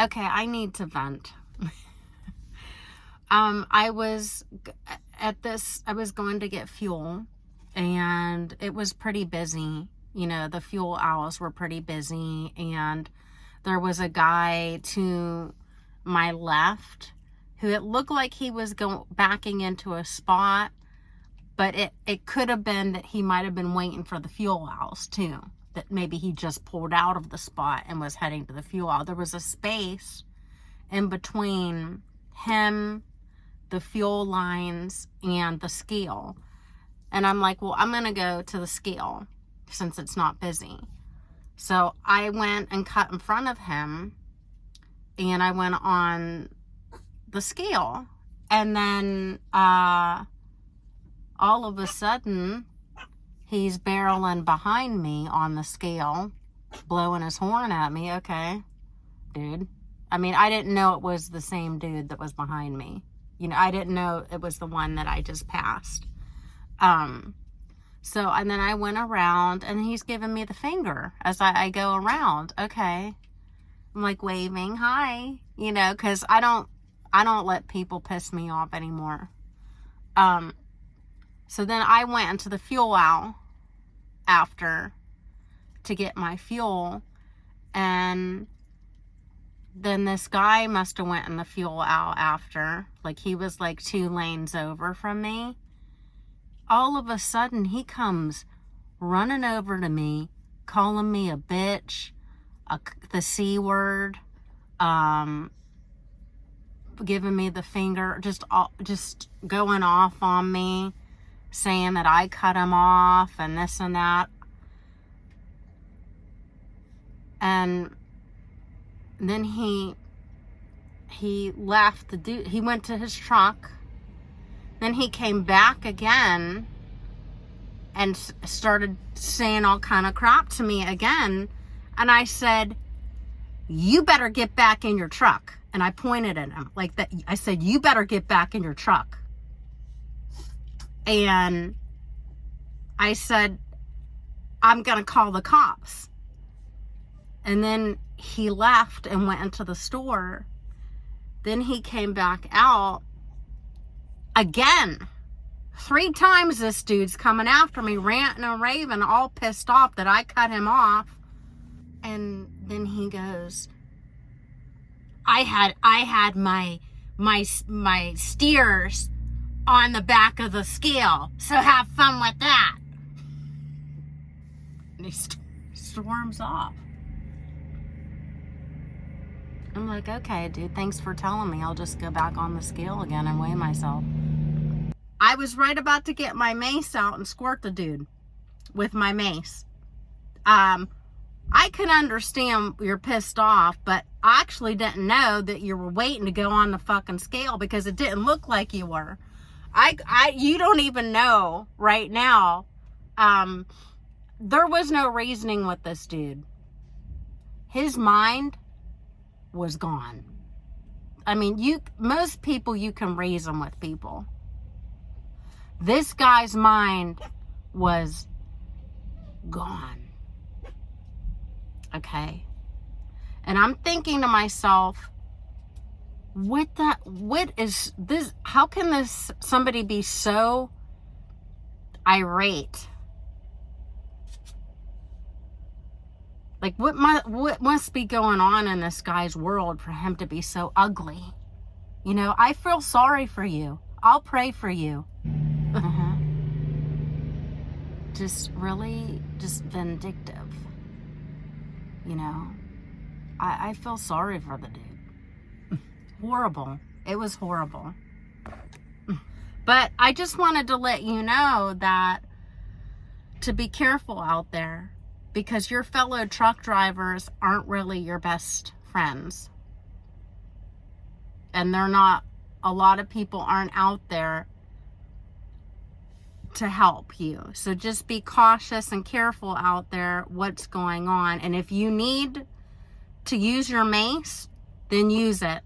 Okay, I need to vent. I was going to get fuel, and it was pretty busy. You know, the fuel aisles were pretty busy, and there was a guy to my left who it looked like he was backing into a spot, but it could have been that he might have been waiting for the fuel aisles too. That maybe he just pulled out of the spot and was heading to the fuel aisle. There was a space in between him, the fuel lines, and the scale. And I'm like, well, I'm going to go to the scale since it's not busy. So I went and cut in front of him, and I went on the scale. And then all of a sudden, he's barreling behind me on the scale, blowing his horn at me. Okay, dude. I mean, I didn't know it was the same dude that was behind me. You know, I didn't know it was the one that I just passed. So, and then I went around, and he's giving me the finger as I go around. Okay. I'm like waving, hi, you know, because I don't let people piss me off anymore. So then I went into the fuel aisle after to get my fuel, and then this guy must have went in the fuel aisle after. Like, he was like 2 lanes over from me. All of a sudden, he comes running over to me, calling me a bitch, the C word, giving me the finger, just going off on me, saying that I cut him off and this and that. And then he left the dude. He went to his truck. Then he came back again and started saying all kind of crap to me again. And I said, you better get back in your truck. And I pointed at him like that. I said, you better get back in your truck. And I said, I'm going to call the cops. And then he left and went into the store. Then he came back out again. 3 times this dude's coming after me, ranting and raving, all pissed off that I cut him off. And then he goes, I had my steers on the back of the scale, so have fun with that. And he storms off. I'm like, okay, dude, thanks for telling me. I'll just go back on the scale again and weigh myself. I was right about to get my mace out and squirt the dude with my mace. I can understand you're pissed off, but I actually didn't know that you were waiting to go on the fucking scale because it didn't look like you were. You don't even know right now. There was no reasoning with this dude. His mind was gone. I mean, most people, you can reason with people. This guy's mind was gone. Okay. And I'm thinking to myself, what is this? How can somebody be so irate? Like, what must be going on in this guy's world for him to be so ugly? You know, I feel sorry for you. I'll pray for you. Just vindictive. You know, I feel sorry for the dude. Horrible. It was horrible. But I just wanted to let you know that to be careful out there, because your fellow truck drivers aren't really your best friends. And a lot of people aren't out there to help you. So just be cautious and careful out there what's going on. And if you need to use your mace, then use it.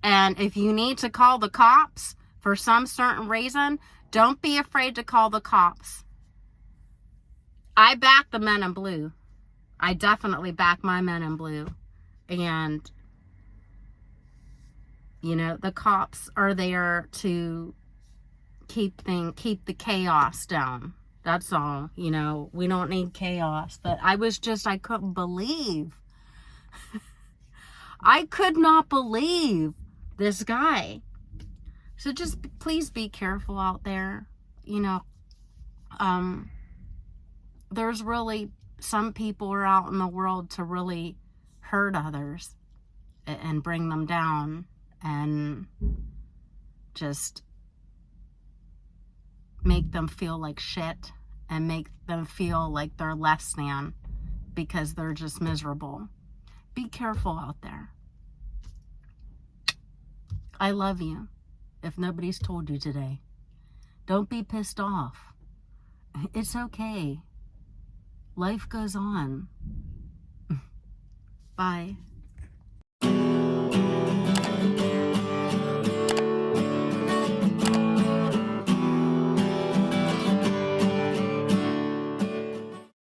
And if you need to call the cops for some certain reason, don't be afraid to call the cops. I back the men in blue. I definitely back my men in blue. And, you know, the cops are there to keep the chaos down. That's all. You know, we don't need chaos. But I couldn't believe. I could not believe this guy. So just please be careful out there. You know, there's really some people are out in the world to really hurt others and bring them down and just make them feel like shit and make them feel like they're less than because they're just miserable. Be careful out there. I love you. If nobody's told you today, don't be pissed off. It's okay. Life goes on. Bye.